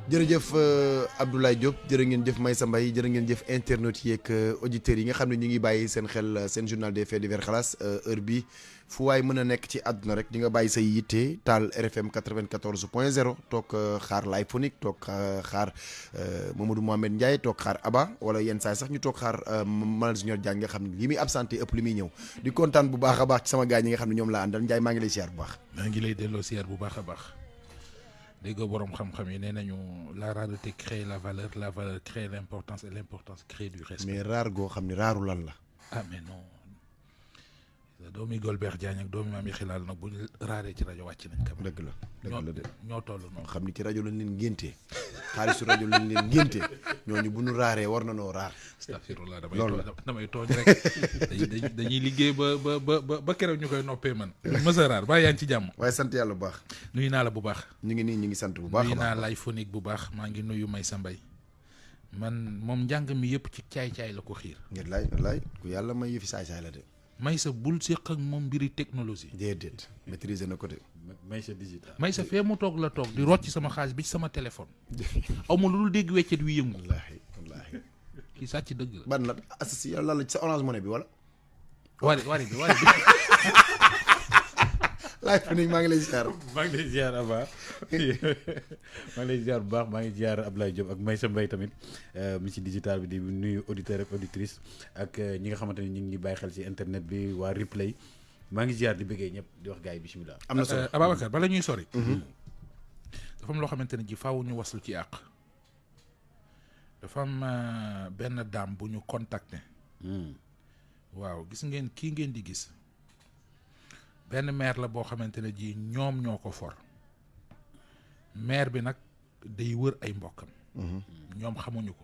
jërëjëf Abdoulaye Diop jërë ngeen jëf Maysa Mbaye jërë ngeen jëf internautes yeeg auditeurs yi nga xam ne ñu ngi bàyyi seen xel seen journal des faits divers xalaas heure bi fu waay mën a nekk ci àdduna rek di nga bàyyi say yitte taal RFM 94.0 toog xaar Live Phonique toog xaar Mamadou Mohamed Ndiaye toog xaar Aba wala yenn saa sax ñu toog xaar Malal Junior Diagne nga xam ne li muy absenté ëpp li muy ñëw di kontaan bu baax a baax ci sama gars ñi nga xam ne ñoom laa àndal Ndiaye maa ngi lay siyaar bu baax. maa ngi lay delloo siyaar bu baax a baax. dégg nga borom xam-xam yi nee nañu la rareté crée la valeur crée l'importance et l'importance crée du respect. mais raar goo xam ne raaru lan la. ah mais non doomi Golbert Diagne ak doomi Mami Xilaal nag bu ñu raaree ci rajo wàcc nañ kam. dëgg la de ñoo toll noonu. xam ni ci rajo lañ leen ngéntee xaalisu rajo lañ leen ngéntee ñooñu bu ñu raaree war na noo raar. astafirullah damay tooñ rek dañuy liggéey ba keroog ñu koy noppee man. mësa raar ba yaa ngi ci jàmm. waaye sant yàlla bu baax. nuyu naa la bu baax. ñu ngi nii ñu ngi sant bu baax. nuyu naa Live Phonique bu baax maa ngi nuyu Maysa Mbaye man moom njàng mi yëpp ci caay-caay la ko xiir. wallaay ku yàlla may yëfi saay-saay la de. Maysa bul séq ak moom mbiri technologie. déedéet maîtriser na ko de. Maysa digital. Maysa fee mu toog la toog di rocc sama xaalis bi ci sama téléphone. aw ma lu dul dégg weccet wi yëngu. wallaahi. kii sàcc dëgg la. ban la associé yàlla la ci sa Orange Money bi wala. wari bi. Live Phonique maa ngi lay ziar. maa ngi lay ziar Aba maa ngi lay ziar bu baax maa ngi ziar Abdoulaye Diop ak Maysa Mbaye tamit mi ci digital bi di nuyu auditeur ak auditrice ak ñi nga xamante ni ñu ngi bàyyi xel ci internet bi waa replay maa ngi ziar di bëggee ñëpp di wax gars yi bisimilah. am na solo Ababacar bala ñuy sori. dafa am loo xamante ne ji faaw ñu waslu ci àq. dafa am benn dame bu ñu contacter. waaw gis ngeen kii ngeen di gis. benn maire la boo xamante ne ji ñoom ñoo ko for maire bi nag day wër ay mbokkam. ñoom xamuñu ko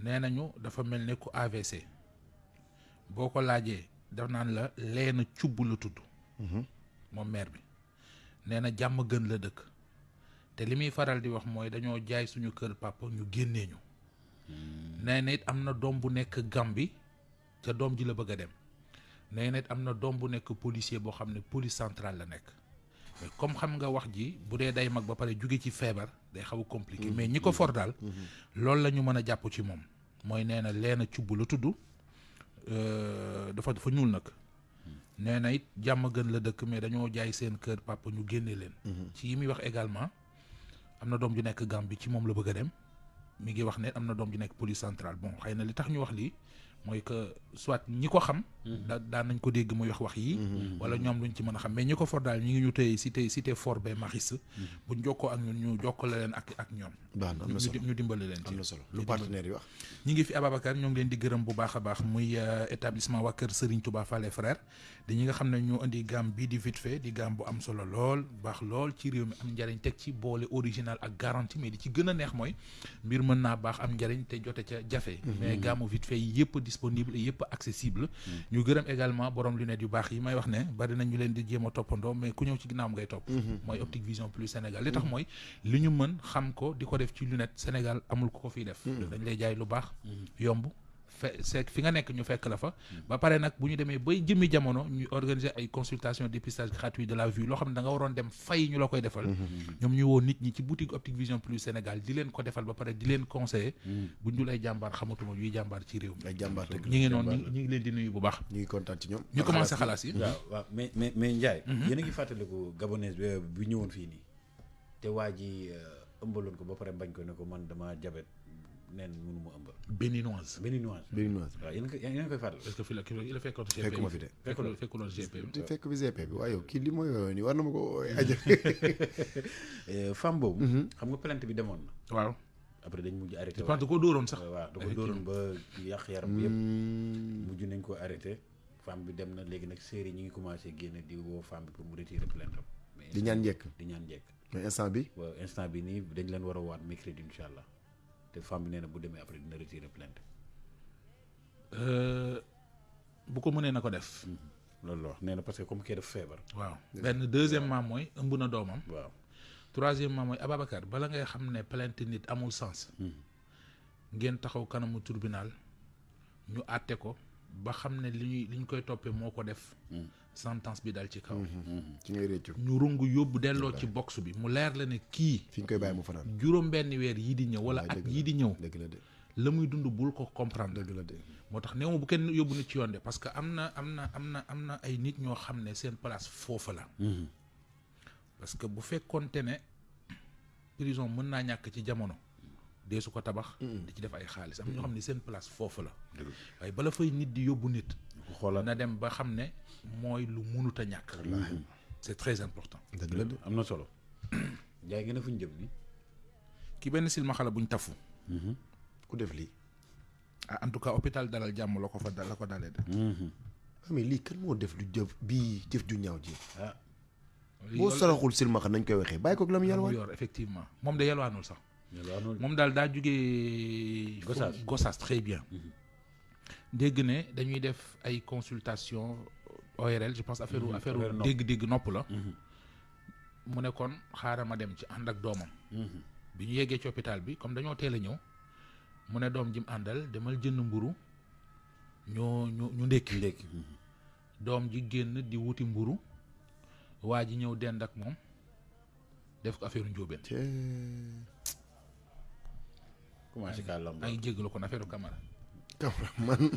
nee nañu dafa mel ni ku AVC boo ko laajee daf naan la leena cubb la tudd. moom maire bi nee na jàmm gën la dëkk te li muy faral di wax mooy dañoo jaay suñu kër papa ñu génnee ñu. nee na it am na doom bu nekk Gambie ca doom ji la bëgg a dem. nee na am na doom bu nekk policier boo xam ne police centrale la nekk mais comme xam nga wax ji bu dee day mag ba pare jóge ci feebar day xaw a compliqué mais ñi ko for daal loolu la ñu mën a jàpp ci moom mooy nee na leena cubb la tudd dafa ñuul nag nee na it jàmm gën la dëkk mais dañoo jaay seen kër papa ñu génne leen ci yi muy wax également am na doom ju nekk Gambie ci moom la bëgg a dem mi ngi wax ne am na doom ju nekk police centrale bon xëy na li tax ñu wax lii mooy que soit ñi ko xam daan nañ ko dégg muy wax yi wala ñoom luñ ci mën a xam mais ñi ko for daal ñi ngi ñu tey cité fort ba Maris buñ jokkoo ak ñun ñu jokkale leen ak ñoom ñu dimbale leen ci. am na solo lu partenaire yi wax. ñi ngi fi Ababacar ñoo ngi leen di gërëm bu baax a baax muy établissement waa kër Serigne Touba Fallé frère di ñi nga xam ne ñoo indi gamme bii di vite fait di gamme bu am solo lool baax lool ci réew mi am njariñ teg ci boole original ak garantie mais di ci gën a neex mooy mbir mën naa baax am njariñ te jote ca jafe mais gamme vite fait yëpp disponible et yëpp accessible. ñu gërëm également borom lunettes yu baax yi may wax ne bari nañ ñu leen di jéem a toppandoo mais ku ñëw ci ginnaawam ngay topp. mooy Optique Vision Plus Sénégal li tax mooy li ñu mën xam ko di ko def ci lunette Sénégal amul ko fiy def. dañ lay jaay lu baax yomb fi nga nekk ñu fekk la fa. ba pare nag bu ñu demee bay jëmmi jamono ñu organiser ay consultation dépistage gratuit de la vue loo xam ne da nga waroon dem fay ñu la koy defal. ñoom ñu woo nit ñi ci boutique Optique Vision Plus Sénégal di leen ko defal ba pare di leen conseiller. buñ dul ay jàmbaar xamatuma yuy jàmbaar ci réew mi. ay jàmbaar dëgg ñi ngi noonu ñi ngi leen di nuyu bu baax. ñu ngi kontaan ci ñoom. ñu commencé xalaas yi. waaw mais Ndiaye. yéen a ngi fàttaliku gabonaise bu ñëwoon fii nii te waa ji ëmbaloon ko ba pare bañ ko ne ko man dama jabet neen mënu ma ëmbal. béninoise. waaw yéen a ngi koy fàttali. est-ce que fii la fekkoon GP fekkuma fi de. fekkuloon GP bi. fekk bi GP bi waaye yow kii li mooy woowee nii war na ma ko aja. femme boobu. xam nga plainte bi demoon na. waaw. après dañ mujj arrêté. je pense que ko dóoroon sax. waaw da ko dóoroon ba yàq yaram bi yëpp. mujj nañ ko arrêté. femme bi dem na léegi nag série ñi ngi commencé génne di woo femme bi pour mu retirer plainte am. di ñaan njëkk. mais instant bi nii dañ leen war a waat mercredi incha allah te femme bi nee na bu demee après dina retirer plainte. bu ko mënee na ko def. loolu la wax nee na parce que comme kii daf feebar. waaw benn deuxièmement mooy ëmb na doomam. waaw troisièmement mooy Ababacar bala ngay xam ne plainte nit amul sens. ngeen taxaw kanamu tribunal ñu àtte ko ba xam ne li ñu koy toppee moo ko def sentence bi dal ci kaw ci ngay réccu ñu rungu yóbbu delloo ci box bi mu leer la ne kii fi nga koy bàyyi mu fanaan juróom benn weer yii di ñëw wala at yii di ñëw dëgg la de la muy dund bul ko comprendre dëgg la de moo tax néew ma bu kenn yóbbu nit ci yoon de parce que am na ay nit ñoo xam ne seen place foofa la parce que bu fekkoonte ne prison mën naa ñàkk ci jamono dee su ko tabax di ci def ay xaalis am ñoo xam ne seen place foofu la waaye bala fay nit di yóbbu nit xoolal na dem ba xam ne mooy lu munut a ñàkk c'est très important dëgg la de am na solo jaay ngeen a fu ñu jëm ni ki benn silmaxa buñ tafu ku def lii en tout cas hôpital Dalal Jàmm la ko dalee de mais lii kan moo def lu jëf ju ñaaw ji ah boo saraxul silmaxa nañ koy waxee bàyyi ko ak la mu yalwaan yor effectivement moom de yalwaanul sax moom daal daa jugee Gossas très bien dégg ne dañuy def ay consultation ORL je pense affaire dégg nopp la mu ne kon xaaral ma dem ci ànd ak doomam bi ñu yeggee ci hôpital bi comme dañoo teel a ñëw mu ne doom ji mu àndal demal jënd mburu ñu ndékki doom ji génn di wuti mburu waa ji ñëw dend ak moom def ko affaire njóobeen commencé kaa lamb ay jéggalu kon affaire Camara man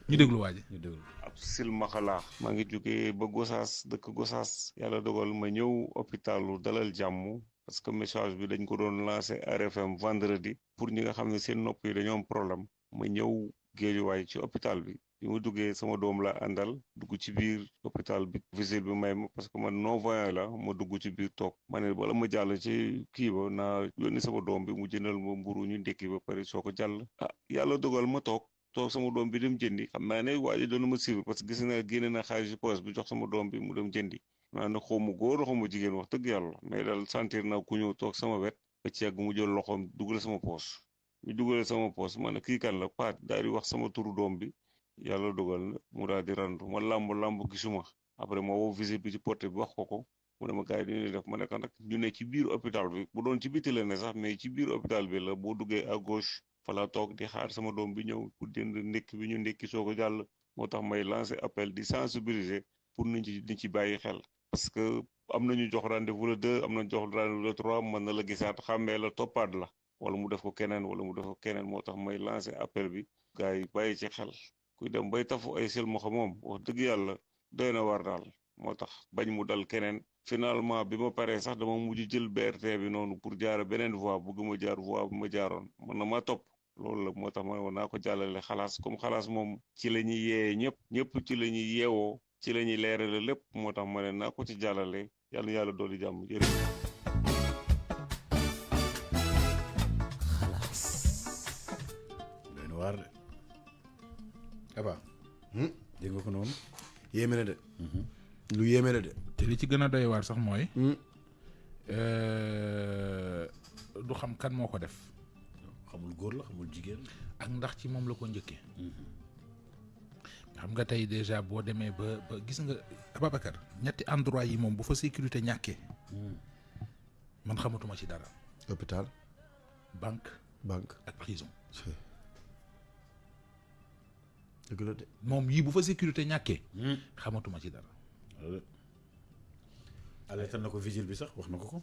ñu déglu waa ji ñu déglu ab silmaxa laa maa ngi jógee ba Gossas dëkk Gossas yàlla dogal ma ñëw hôpitalu Dalal Jàmm parce que message bi dañ ko doon lancé RFM vendredi pour ñi nga xam ne seen nopp yi dañoo am problème ma ñëw Géejuwaay ci hôpital bi mu duggee sama doom la àndal dugg ci biir hôpital bi visite bi may ma parce que man non voyant la ma dugg ci biir toog ma ne bala ma jàll ci kii ba naa yónni sama doom bi mu jëndal ma mburu ñu ndekki ba pare soo ko jàll yàlla dogal ma toog sama doom bi dem jëndi xam naa ne waa ji doon ma suivre parce que gis na génne na xaalis ci poche bi jox sama doom bi mu dem jëndi maa ne xaw ma góor xaw ma jigéen wax dëgg yàlla mais daal sentir naa ku ñëw toog sama wet ba ci yàgg mu jël loxoom dugal sama poche ñu dugalee sama poche ma ne kii kan la paat daal di wax sama turu doom bi yàlla dogal na mu daal di randu ma làmb gisuma après ma woo visite bi ci porte bi wax ko mu ne ma gars yi dañuy def ma ne ko nag ñu ne ci biir hôpital bi bu doon ci biti la ne sax mais ci biir hôpital bi la boo duggee à gauche fa la toog di xaar sama doom bi ñëw pour jënd ndékki bi ñu ndékki soo ko jàll moo tax may lancer appel di sensibiliser pour nit ñi ci bàyyi xel parce que am nañu jox rendez-vous le 2 am nañu jox rendez-vous le 3 mën na la gisaat xàmmee la toppaat la wala mu def ko keneen moo tax may lancer appel bi gars yi bàyyi ci xel kuy dem bay tafu ay silmaxa moom wax dëgg yàlla doy na war daal moo tax bañ mu dal keneen finalement bi ma paree sax dama mujj jël BRT bi noonu pour jaara beneen voie bëgg ma jaar voie bi ma jaaroon mën na ma topp loolu la moo tax ma ne woon naa ko jàllale xalaas comme xalaas moom ci la ñuy yeeyee ñëpp ci la ñuy yeewoo ci la ñuy leerale lépp moo tax ma ne naa ko ci jàllale yàlla na yàlla dooli jàmm jërëjëf. xalaas doy na waar de aba dégg nga ko noonu yéeme na de lu yéeme na de te li ci gën a doy waar sax mooy du xam kan moo ko def xamul góor la xamul jigéen ak ndax ci moom la ko njëkkee xam nga tey déjà boo demee ba gis nga Ababacar ñetti endroit yi moom bu fa sécurité ñàkkee man xamatuma ci dara hôpital banque ak prison dëgg la de moom yii bu fa sécurité ñàkkee xamatuma ci dara alerté na ko vigile bi sax wax na ko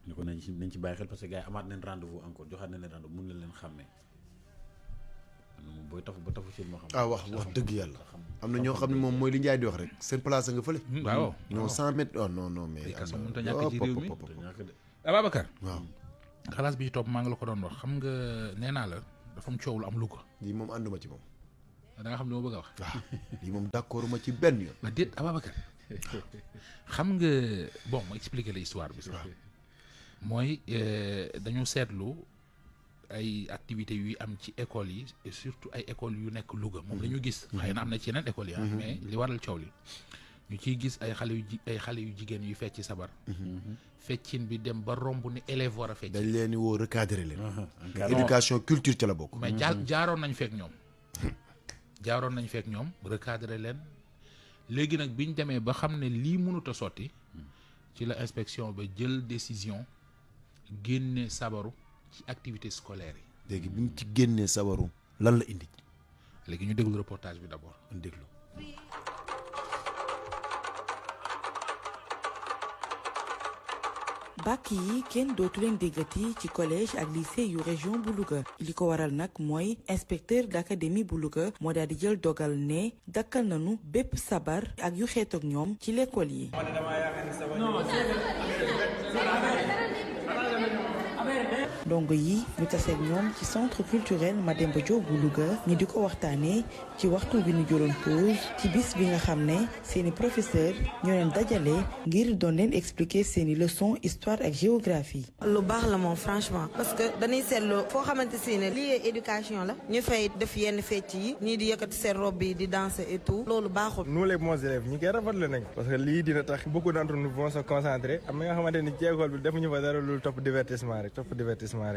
ñu ko nañ ci bàyyi xel parce que gars yi amaat nañ rendez-vous encore joxaat nañ leen rendez-vous mun na leen xàmmee moom booy tafu ba tafu ci moo xam wax dëgg yàlla am na ñoo xam ne moom mooy li Njaay di wax rek seen place nga fële waaw non 100 mètres oh non mais kaso mënut a ñàkk ci réew mi Ababacar waaw xalaas bi ci topp maa ngi la ko doon wax xam nga nee naa la dafa am coow lu am Louga lii moom ànduma ci moom da nga xam li ma bëgg a wax waaw lii moom d'accord ma ci benn yoon ma déet Ababacar xam nga bon ma expliquer la histoire bi sax mooy dañu seetlu ay activités yuy am ci écoles yi et surtout ay écoles yu nekk Louga moom la ñu gis xëy na am na ci yeneen écoles yi mais li waral coow li ñu ciy gis ay xale yu jigéen yuy fecc sabar feccin bi dem ba romb ni élève war a fecc dañ leen di woo recadrer leen éducation culture ca la bokk mais jaaroon nañ fekk ñoom recadrer leen léegi nag biñ demee ba xam ne lii mënut a sotti ci la inspection ba jël décision génne sabaru ci activité scolaire yi léegi bi ñu ci génnee sabaru lan la indi léegi ñu déglu reportage bi d'abord ñu déglu. bàkk yi kenn dootu leen déggati ci collège ak lycée yu région bu Louga li ko waral nag mooy inspecteur d'académie bu Louga moo daal di jël dogal ne dakkal nañu bépp sabar ak yu xeet ak ñoom ci l'école yi. ndongo yi ñu taseeg ñoom ci centre culturel Mademba Diop bu Louga ñu di ko waxtaanee ci waxtu bi ñu jëloon pause ci bis bi nga xam ne seeni professeur ñoo leen dajale ngir doon leen expliquer seeni leçon histoire ak géographie. lu baax la moom franchement parce que dañuy seetlu foo xamante si ne lii éducation la ñu fay def yenn fecc yi ñii di yëkkati seen robe yi di danser et tout loolu baaxul. nous les bons élèves ñu koy rafetlu nañ parce que lii dina tax beaucoup d'entre nous vont se concentrer am na nga xamante ni ci école bi defuñu fa dara lu topp divertissement rek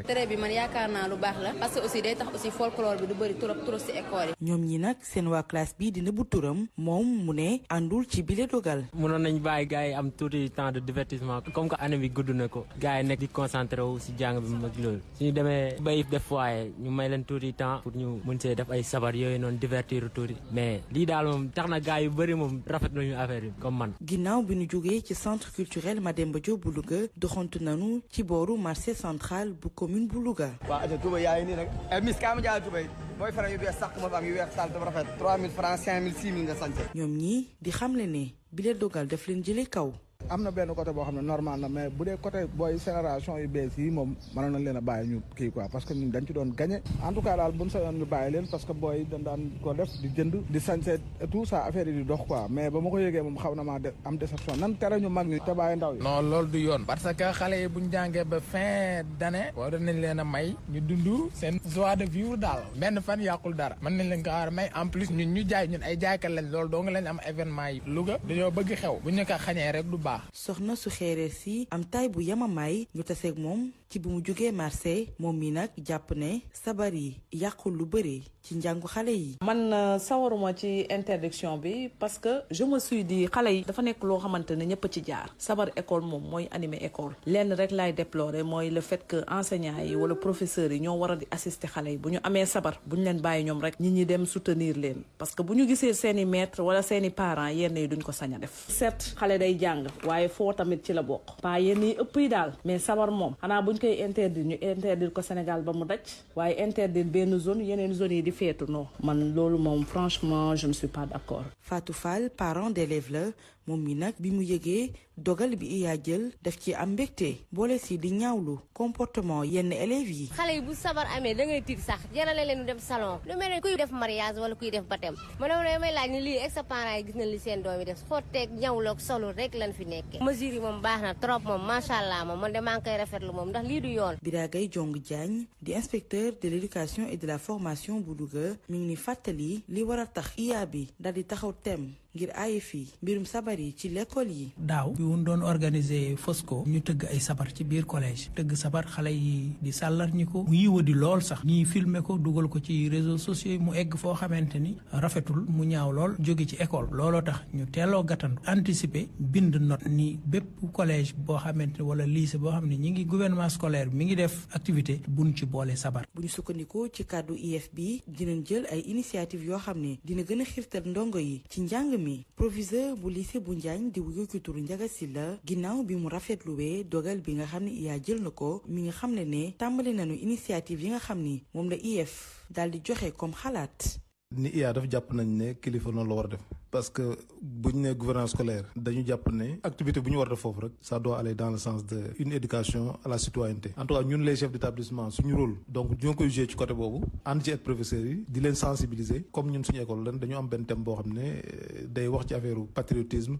tere bi man yaakaar naa lu baax la parce que aussi day tax aussi folklore bi du bëri trop ci école yi. ñoom ñi nag seen waa classe bi dina bu turam moom mu ne àndul ci bile dogal. mënoon nañ bàyyi gars yi am tuuti temps de divertissement comme que année bi gudd na ko gars yi nekk di concentré wu si jàng bi mag loolu suñu demee bay def foyer ñu may leen tuuti temps pour ñu mën see def ay sabar yooyu noonu divertir tuuti mais lii daal moom tax na gars yu bëri moom rafet nañu affaire yi comme man. ginnaaw bi ñu jógee ci centre culturel Mademba Diop bu Louga doxantu nañu ci booru marché central bu commune bu Louga. waaw aja Touba yaa ngi nii rek mis kaa ma jaay Touba mooy faral yu bees sax moo fi am yu weex sal dafa rafet 3000 francs 5000 6000 nga sañse. ñoom ñii di xamle ne bile dogal daf leen jëlee kaw. am na benn côté boo xam ne normal na mais bu dee côté booy génération yu bees yi moom mënoon nañ leen a bàyyi ñu kii quoi parce que ñun dañ ci doon gagné en tout cas daal buñ sañoon ñu bàyyi leen parce que booy dañ daan ko def di jënd di sañse tout ça affaire yi di dox quoi mais ba ma ko yëgee moom xaw na maa am déception nan tere ñu mag ñi te bàyyi ndaw yi. non loolu du yoon parce que xale yi buñ jàngee ba fin d'année war nañ leen a may ñu dund seen joie de vivre daal benn fan yàqul dara mën nañ leen ko war a may en plus ñun ñu jaay ñun ay jaaykat lañ loolu doo nga lañ am événement yi Louga dañoo bëgg xew bu ñu ko xañee rek du baax. soxna su xeeree si am taay bu yamamaay ñu taseeg moom ci bu mu jógee Marseille moom mi nag jàpp ne sabar yi yàqul lu bëri ci njàngu xale yi. man sawaruma ci interdiction bi parce que je me suis dit xale yi dafa nekk loo xamante ne ñëpp ci jaar sabar école moom mooy animer école lenn rek laay déplorer mooy le fait que enseignants yi wala professeurs yi ñoo war a di assister xale yi bu ñu amee sabar bu ñu leen bàyyi ñoom rek nit ñi dem soutenir leen parce que bu ñu gisee seeni maître wala seeni parents yenn yi duñ ko sañ a def. certes xale day jàng waaye foo tamit ci la bokk pas yenn yi ëpp yi daal mais sabar moom xanaa buñ koy interdire ñu interdire ko Sénégal ba mu daj waaye interdire benn zone yeneen zone yi di feetu non man loolu moom franchement je ne suis pas d'accord. Fatou Fall parent d'élève la moom mi nag bi mu yëgee dogal bi iya jël daf ci am mbégte boole si di ñaawlu comportement yenn élèves yi. xale yi bu sabar amee da ngay tiit sax jarale leen dem salon lu mel ne kuy def mariage wala kuy def baptême ma ne may laaj ni lii ex parents yi gis na li seen doom yi def xotteeg ñawloog solo rek lan fi nekkee. mesures yi moom baax na trop moom macha allah moom man de maa ngi koy rafetlu moom ndax lii du yoon. Biragay Jong Diagne di inspecteur de l'éducation et de la formation bu Louga mi ngi ni fàttali li war a tax iya bi dal di taxaw tem ngir aaye fii mbirum sabar yi ci l'école yi. daaw bi wuñ doon organiser Fosco ñu tëgg ay sabar ci biir collège tëgg sabar xale yi di sàllar ñi ko mu yiwa di lool sax ñii filmer ko dugal ko ci réseaux sociaux yi mu egg foo xamante ni rafetul mu ñaaw lool jóge ci école looloo tax ñu teeloo gàttandu anticiper bind note ni bépp collège boo xamante wala lycée boo xam ne ñi ngi gouvernement scolaire mi ngi def activité buñ ci boole sabar. bu ñu sukkandikoo ci kàddu IEF bi dinañ jël ay initiative yoo xam ne dina gën a xirtal ndongo yi ci njàng mi proviseur bu lycée bu Njaañ di wuyoo ci turu Njaga Silla ginnaaw bi mu rafetluwee dogal bi nga xam ne IA jël na ko mi nga xam ne tàmbali nañu initiative yi nga xam ni moom la IEF daal di joxe comme xalaat. ni IA dafa jàpp nañ ne kilifa noonu la war a def parce que bu ñu nee gouvernance scolaire dañu jàpp ne activité bu ñu war a def foofu rek ça doit aller dans le sens de une éducation à la citoyenneté en tout cas ñun les chefs d'établissement suñu rôle donc ñoo koy jouer ci côté boobu ànd ci ak professeurs yi di leen sensibiliser comme ñun suñu école lan dañu am benn thème boo xam ne day wax ci affaire patriotisme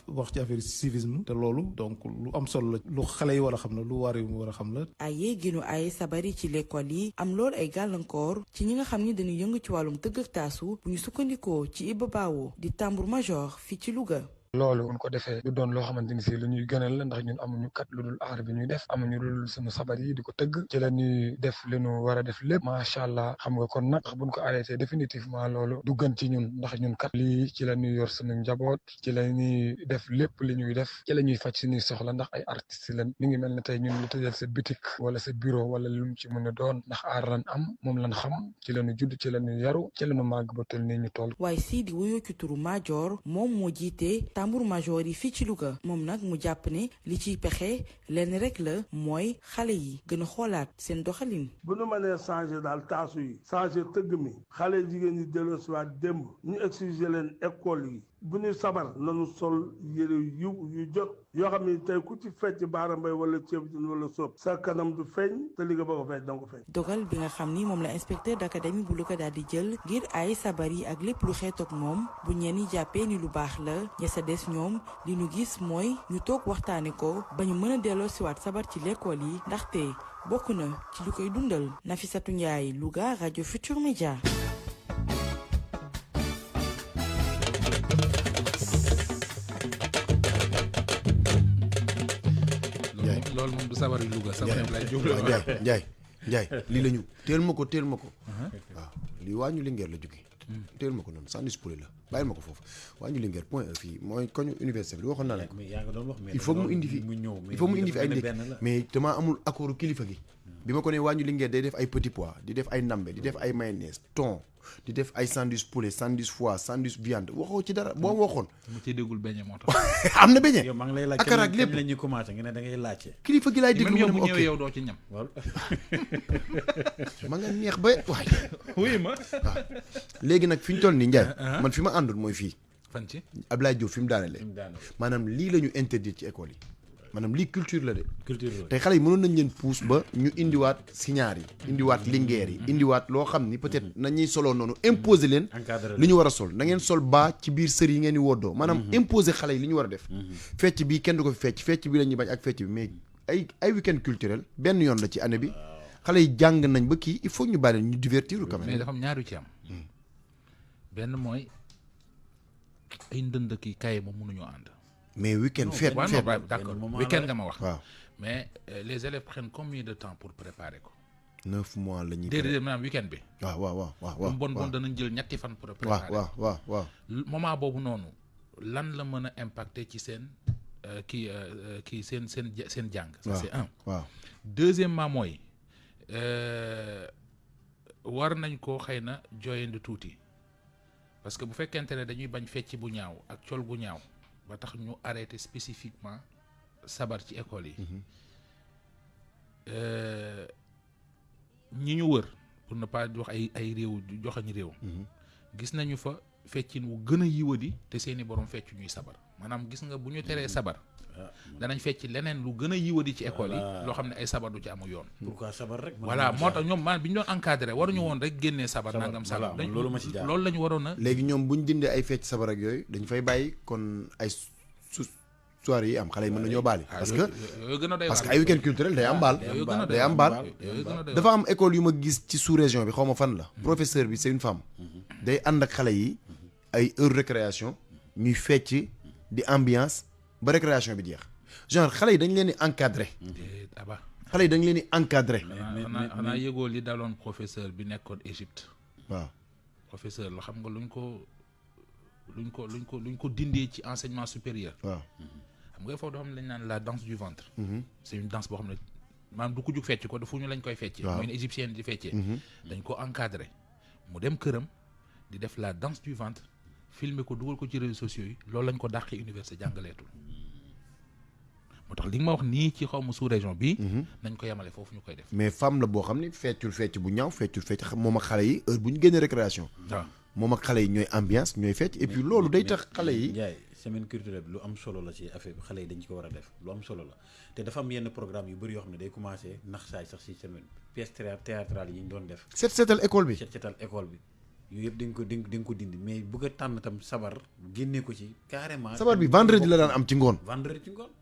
wax ci affaire civisme te loolu donc lu am solo la lu xale yi war a xam la lu war a xam la. aye ginu aye sabari ci l'école yi am loolu ay gàllankoor ci ñi nga xam ni dañuy yëngu ci wàllum tëgg ak taasu bu ñu sukkandikoo ci Iba Bawo di tambour major fii ci Louga. loolu buñ ko defee du doon loo xamante ni si lu ñuy gënal la ndax ñun amuñu kat lu dul aar bi ñuy def amuñu lu dul suñu sabar yi di ko tëgg ci la ñuy def li ñu war a def lépp macha allah xam nga kon nag buñ ko arrêté définitivement loolu du gën ci ñun ndax ñun kat lii ci la ñuy yor suñu njaboot ci la ñuy def lépp li ñuy def ci la ñuy faj suñuy soxla ndax ay artistes lañ ñu ngi mel ne tey ñun lu tëjal sa boutique wala sa bureau wala lu mu ci mën a doon ndax aar lan am moom lan xam ci la ñu judd ci la ñu yaru ci la ñu màgg ba toll nii ñu toll. waaye sii di wuyoo ci turu Madior moom moo jiite tambour major yi fii ci Louga moom nag mu jàpp ne li ciy pexe lenn rek la mooy xale yi gën a xoolaat seen doxalin. bu nu mënee changer daal taasu yi changer tëgg mi xale jigéen ñi delloosiwaat démb ñu exiger leen école yi bu ñuy sabar nañu sol yére yu jot yoo xam ne tey ku ci fecc baara mbay wala ceeb wala soob sa kanam du feeñ te li nga bëgg a feeñ danga ko feeñ. dogal bi nga xam ni moom la inspecteur d'académie bu Louga daal di jël ngir ay sabar yi ak lépp lu xeetoog moom bu ñenn ñi jàppee ni lu baax la ña sa des ñoom li ñu gis mooy ñu toog waxtaane ko ba ñu mën a delloo siwaat sabar ci l'école yi ndaxte bokk na ci lu koy dundal. Nafissatou Ndiaye, Louga, Radio Futur Média. loolu moom du sabar yu Louga sabar lay jóg Ndiaye lii la ñu teel ma ko waaw lii waa ñu Linguère la jógee teel ma ko noonu sandwich poulet la bàyyil ma ko foofu waa ñu Linguère point fii mooy koñu université bi waxoon naa la ko il faut mu indi fi ay ndékki mais damaa amul accord kilifa gi bi ma ko ne waa ñu Linguère day def ay petits pois di def ay nambe di def ay mayonnaise thon di def ay sandwich poulet sandwich foie sandwich viande waxoo ci dara boo waxoon. mu ci déggul beñe moo tax. am na beñe. yow maa ngi lay laaj akara ak lépp la ñuy commencé nga ne da ngay laajte. kilifa gi laay déglu même yow bu ñëwee yow doo ci ñam. ma nga neex ba waaye. oui ma. waaw léegi nag fi ñu toll nii Ndiaye. man fi ma àndul mooy fii. fan ci Abdoulaye Diop fi mu daanelee. maanaam lii la ñu interdit ci école yi. maanaam lii culture la de. culture la tey xale yi mënoon nañ leen pousse ba ñu indiwaat signaar yi indiwaat lingeer yi indiwaat loo xam ni peut-être nañuy soloo noonu imposer leen li ñu war a sol na ngeen sol baa ci biir sër yi ngeen di woddoo maanaam imposer xale yi li ñu war a def fecc bi kenn du ko fi fecc bi la ñuy bañ ak fecc bi mais ay week-end culturel benn yoon la ci année bi xale yi jàng nañ ba kii il faut ñu bàyyi ñu divertir quand même mais dafa am ñaar yu ci am benn mooy ay ndënd kii kaye moom mënuñoo ànd mais week-end fête d'accord week-end nga ma wax waaw mais les élèves prennent combien de temps pour préparer ko 9 mois la ñuy déedéet maanaam week-end bi waaw bon danañ jël ñetti fan pour préparer waaw moment boobu noonu lan la mën a impacter ci seen kii seen jàng ça c'est un waaw deuxièmement mooy war nañ koo xëy na jooyandi tuuti parce que bu fekkente ne dañuy bañ fecc bu ñaaw ak col gu ñaaw ba tax ñu arrêté spécifiquement sabar ci école yi ñi ñu wër pour ne pas wax ay réew joxañ réew gis nañu fa feccin wu gën a yiwadi te seeni borom fecc ñuy sabar maanaam gis nga bu ñu teree sabar danañ fecc leneen lu gën a yiwadi ci école yi loo xam ne ay sabar du ci amu yoon pourquoi sabar rek voilà moo tax ñoom man bi ñu doon encadré waruñu woon rek génnee sabar nangam sabar loolu la ñu waroon a léegi ñoom bu ñu dindee ay fecc sabar ak yooyu dañ fay bàyyi kon ay soirée yi am xale yi mën nañoo baali parce que ay week-end culturel day am baal dafa am école yu ma gis ci sous-région bi xaw ma fan la professeur bi c'est une femme day ànd ak xale yi ay heure récréation ñuy fecc di ambiance ba récréation bi jeex genre xale yi dañ leen di encadré xale yi dañ leen di encadré xanaa yëgoo li daloon professeur bi nekkoon Égypte waaw professeur la xam nga luñ ko dindee ci enseignement supérieur waaw xam nga foofu dafa am lañ naan la danse du ventre c'est une danse boo xam ne maanaam du ko jug fecc ko dafa ñu lañ koy feccee mooy ne égyptienne di feccee dañ ko encadré mu dem këram di def la danse du ventre filmer ko dugal ko ci réseaux sociaux yi loolu lañ ko dàqee université jàngaleetul moo tax li nga ma wax nii ci xaw ma sous région bi nañ ko yemale foofu ñu koy def mais femme la boo xam ne feccul fecc bu ñaaw feccul fecc moom ak xale yi heure bu ñu génnee récréation waaw moom ak xale yi ñooy ambiance ñooy fecc et puis loolu day tax xale yi Ndiaye semaine culturelle bi lu am solo la ci affaire bi xale yi dañ ko war a def lu am solo la te dafa am yenn programme yu bëri yoo xam ne day commencé nax saay sax si semaine pièce théâtrale yi ñu doon def setal école bi setal école bi yooyu yëpp dañ ko dindi mais bëgg a tànn tam sabar génne ko ci carrément sabar bi vendredi la daan am ci ngoon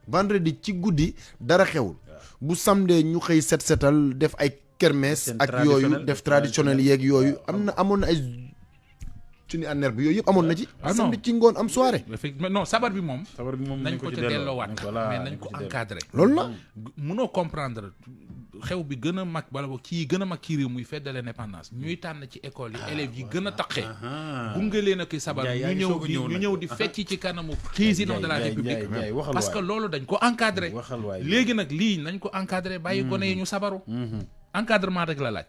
vendredi ci guddi dara xewul bu samedi ñu xëy setal def ay kermesse ak yooyu def traditionnel yeeg yooyu amoon na ay suñu anner bi yooyu yëpp amoon na ci. ah non samedi ci ngoon am soirée. effectivement non sabar bi moom. nañ ko ca delloowaat mais nañ ko encadré. loolu la mënoo comprendre xew bi gën a mag wala kii gën a mag ci réew muy fête de l'indépendance ñuy tànn ci école yi élèves yi gën a taqee gunge leen ak sabar ñu ñëw di fecc ci kanamu président de la république parce que loolu dañ ko encadré léegi nag lii nañ ko encadré bàyyi gone yi ñu sabaru encadrement rek la laaj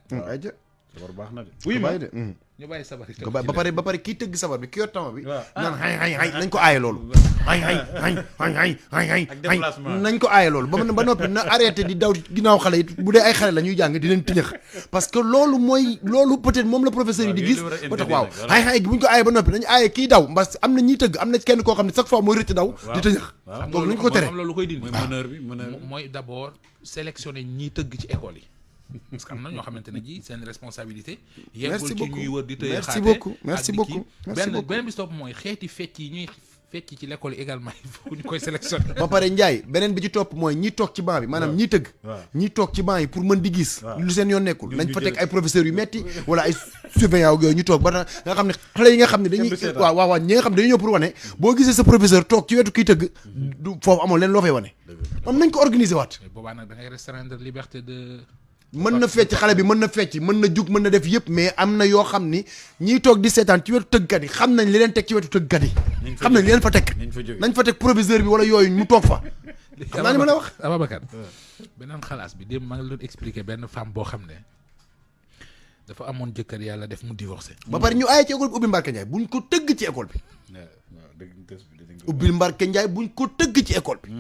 sabar baax na de oui ma ñu bàyyi sabar yi ba pare kii tëgg sabar bi ki yor tama bi naan xay nañ ko aaye loolu xay nañ ko aaye loolu ba noppi na arrêté di daw ginnaaw xale yi bu dee ay xale la ñuy jàng di leen tiñax parce que loolu peut-être moom la professeur yi di gis ba tax waaw xay buñ ko aaye ba noppi nañu aaye kii daw parce que am na ñiy tëgg am na kenn koo xam ne chaque fois mooy rëcc daw di tëñax donc nañ ko tere loolu koy dindi mooy d'abord sélectionner ñiy tëgg ci école yi parce que am na ñoo xamante ne ji seen responsabilité yeggul ci ñuy wër di tëye xaate merci beaucoup benn bi stop mooy xeeti fecc yi ñuy fecc ci l'école yi également il faut ñu koy sélectionner ba pare Ndiaye beneen bi ci topp mooy ñi toog ci banc bi maanaam ñi tëgg ñi toog ci banc yi pour mën di gis lu seen yoon nekkul nañ fa teg ay professeurs yu metti wala ay surveillant yooyu ñu toog ba nga xam ne xale yi nga xam ne dañuy waaw ñi nga xam ne dañuy ñëw pour wane boo gisee sa professeur toog ci wetu kiy tëgg du foofu amoon leen loo fay wane am nañ ko organiser waat boobaa nag da ngay restreindre liberté de mën na fecc xale bi mën na fecc mën na jug mën na def yëpp mais am na yoo xam ni ñiy toog di seetaan ci wetu tëggkat yi xam nañ li leen teg ci wetu tëggkat yi xam nañ li leen fa teg nañ fa teg proviseur bi wala yooyu mu toog fa xam naa li ma la wax Ababacar beneen xalaas bi démb maa ngi doon expliquer benn femme boo xam ne dafa amoon jëkkër yàlla def mu divorcé ba pare ñu aaye ci école bi ubbi Mbarke Ndiaye buñ ko tëgg ci école bi ubbi Mbarke Ndiaye buñ ko tëgg ci école bi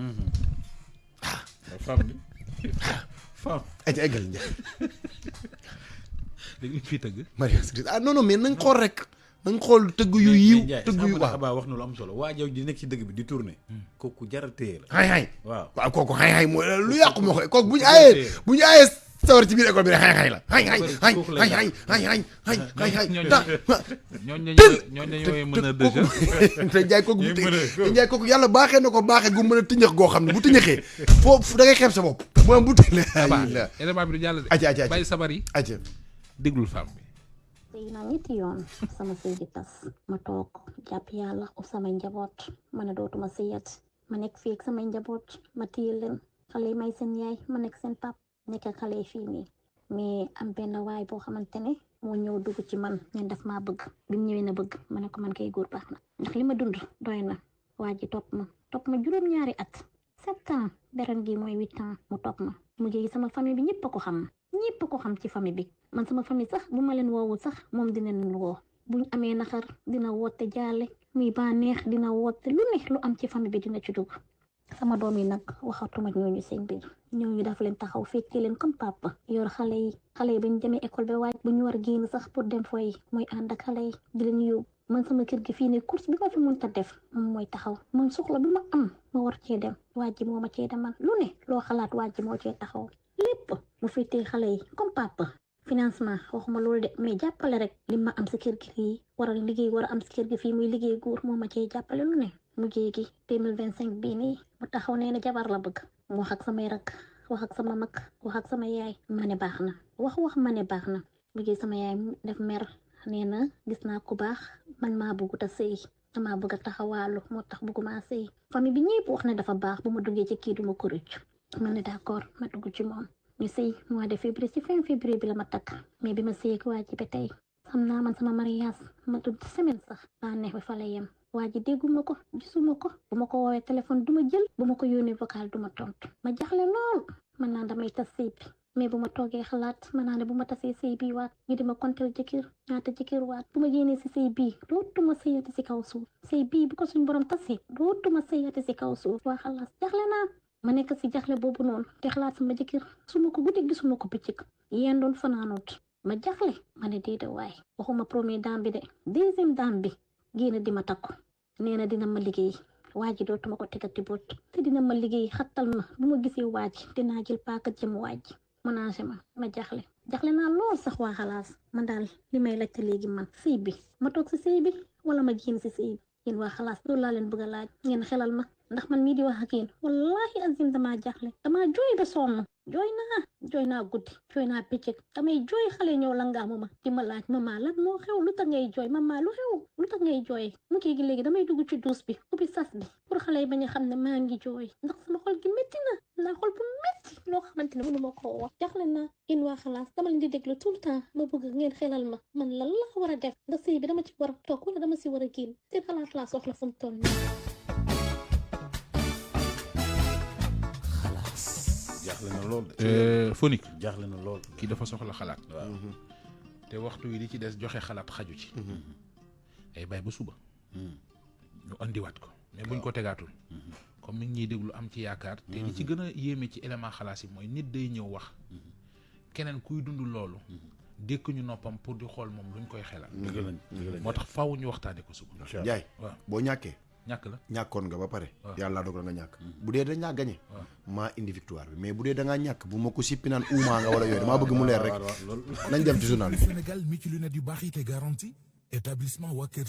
femme bi ay eggal Ndiaye léegi li fii tëgg non mais nañ xool rek nañ xool tëgg yu yiw tëgg yu waaw wax na lu am solo waa jaw ji nekk ci dëgg bi di tourné kooku jara téye la xay waaw kooku xay mooy lu yàqu moo koy kooku bu ñu aayee sawar ci biir école bi rek xay la te Ndiaye kooku te Ndiaye kooku yàlla baaxee na ko baaxee gu mën a tëñëx goo xam ne bu tëñëxee foofu da ngay xeeb sa bopp moom bu tëñëxee élément bi du jàll de bàyyi sabar yi déglul femme bi sëy naa ñetti yoon sama sëy di tas ma toog jàpp yàlla ub samay njaboot ma ne dootuma sëyat ma nekk fii ak samay njaboot ma téye leen xale yi may seen yaay ma nekk seen pap nekk ak xale yi fii nii mais am benn waay boo xamante ne moo ñëw dugg ci man ñen daf maa bëgg bi mu ñëwee na bëgg ma ne ko man kay góor baax na ndax li ma dund doy na waa ji topp ma juróom-ñaari at 7 ans beren gi mooy 8 ans mu topp ma mu jéegi sama famille bi ñëpp a ko xam ci famille bi man sama famille sax bu ma leen woowul sax moom dina leen woo buñ amee naxar dina woote jaale muy bànneex dina woote lu ne lu am ci famille bi dina ci dugg sama doom yi nag waxatuma ñooñu seen biir ñooñu daf leen taxaw fekkee leen comme papa yor xale yi ba ñu demee école ba waaj bu ñu war a génn sax pour dem fooy mooy ànd ak xale yi di leen yóbbu man sama kër gi fii ne course bi ma fi mën ta def moom mooy taxaw man soxla bi ma am ma war cee dem waaj ji moo ma cee demal lu ne loo xalaat waaj ji moo cee taxaw lépp mu fekkee xale yi comme papa financement waxuma loolu de mais jàppale rek li ma am si kër gi fii war a liggéey war a am si kër gi fii muy liggéey góor moo ma cee jàppale lu ne mujjee gi 2025 bii nii mu taxaw nee na jabar la bëgg mu wax ak samay rak wax ak sama mag wax ak sama yaay ma ne baax na wax ma ne baax na mujjee sama yaay def mer nee na gis naa ku baax man maa bëggut a sëy damaa bëgg a taxawaalu moo tax bëgguma sëy famille bi ñëpp wax ne dafa baax bu ma duggee ci kii duma ko rëcc ma ne d'accord ma dugg ci moom ñu sëy mois de février ci fin février bi la ma takk mais bi ma sëy ak waa ji ba tey xam naa man sama mariage ma tudd semaine sax daa neex bi fa la yem waa ji dégguma ko gisuma ko bu ma ko woowee téléphone du ma jël bu ma ko yónnee vocal du ma tontu ma jaxle lool man naa damay tas sëy bi mais bu ma toogee xalaat man naa ne bu ma tasee sëy bii waat ñu di ma kontel jëkkër ñaata jëkkër waat bu ma génnee si sëy bii dootuma sëyati si kaw suuf sëy bii bu ko suñ borom tasee dootuma sëyati si kaw suuf waa xalaat jaxle naa ma nekk si jaxle boobu noonu te xalaat sama jëkkër su ma ko guddi gisuma ko bëccëg yéen doon fanaanoot ma jaxle ma ne déedéet waay waxuma premier dame bi de deuxième dame bi génn di ma takku nee na dina ma liggéey waa ji dootuma ko tegati boot te dina ma liggéey xattal ma bu ma gisee waa ji dinaa jël paaka jëm waa ji menacé ma jaxle naa lool sax waa xalaas man daal li may laajte léegi man sëy bi ma toog si sëy bi wala ma génn si sëy bi yéen waa xalaas loolu laa leen bëgg a laaj ngeen xelal ma ndax man mii di wax ak yéen wallahi azim damaa jaxle damaa jooy ba sonn jooy naa guddi jooy naa bëccëg damay jooy xale ñëw la ngaama ma di ma laaj mama lan moo xew lu tax ngay jooy mama lu xew lu tax ngay jooy mu kii gi léegi damay dugg ci duus bi ubbi sas bi pour xale yi bañ a xam ne maa ngi jooy ndax sama xol gi métti na naa xol bu métti loo xamante ne mënu ma koo wax jaxle naa yéen waa xalaas dama leen di déglu tout le temps ma bëgg ngeen xelal ma man lan la war a def ndax sëy bi dama ci war a toog wala dama si war a génn seen xalaat laa soxla fu mu toll nii. jaaxle na lool Phonique jaaxle na lool kii dafa soxla xalaat te waxtu wi li ci des joxe xalaat xaju ci ay bàyyi ba suba ñu andiwaat ko mais buñ ko tegaatul comme mi ngi ñuy déglu am ci yaakaar te li ci gën a yéeme ci élément xalaas yi mooy nit day ñëw wax keneen kuy dund loolu dékk ñu noppam pour di xool moom luñ koy xelal moo tax faaw ñu waxtaane ko suba Njaay boo ñàkkee ñàkk la ñàkkoon nga ba pare yàlla dogal nga ñàkk bu dee dañ laa gagné maa indi victoire bi mais bu dee da ngaa ñàkk bu ma ko sippi naan uumaa nga wala yooyu damaa bëgg mu leer rek nañ dem ci journal bi. Sénégal mi ci lunette yu baax yi te garanti établissement waa Kër